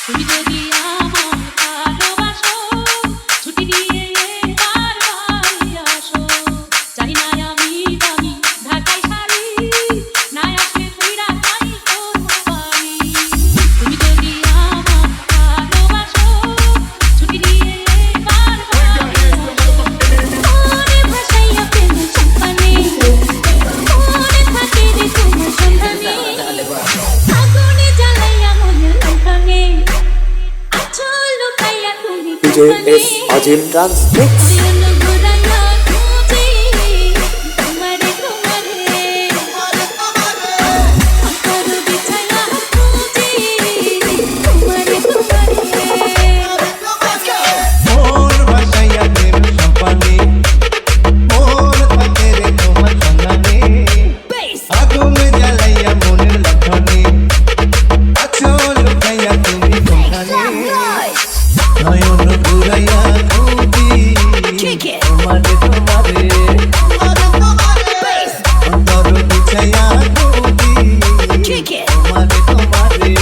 তুমি যদি আমায় ভালোবাসো, ছুটি নিয়ে এবার বাড়ি আসো। জানি না আমি দামি ঢাকাই শাড়ি, না আসলে কইরা যাই তোর বাড়ি। তুমি যদি আমায় ভালোবাসো, ছুটি নিয়ে এবার বাড়ি আসো। মনে ভাসাইয়া প্রেমের চম্পানে, মনে থাকে রে তোমার সন্ধানে। আগুনে জ্বালাইয়া মনের লঙ্কানে, আঁচল লুকাইয়া তুমি DJ S Azim Dance Mix. ঘুরাইয়া খুঁজি তোমারে তোমারে, অন্তর বিছাইয়া খুঁজি তোমারে তোমারে। মোর ভাসাইয়া প্রেম সম্পানে, মোর থাকে রে তোমার সন্ধানে। আগুন জ্বালাইয়া মনের লক্ষণে, আঁচল লুকাইয়া তুমি কোনখানে। নয়ন ঘুরাইয়া খুঁজি তোমারে তোমারে, অন্তর বিছাইয়া খুঁজি তোমারে তোমারে।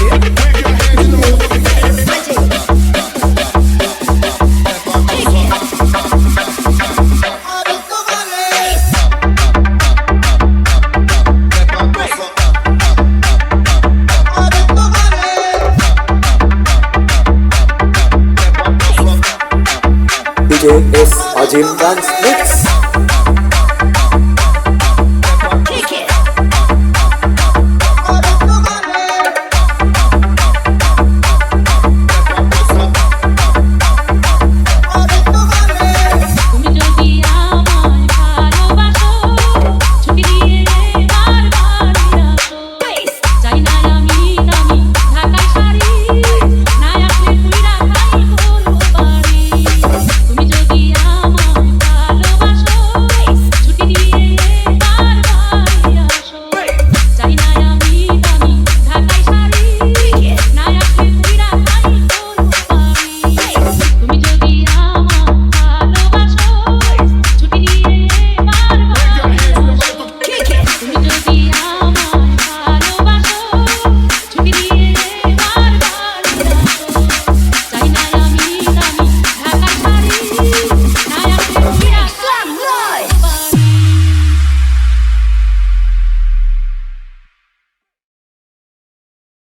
DJ S Azim Dance Mix.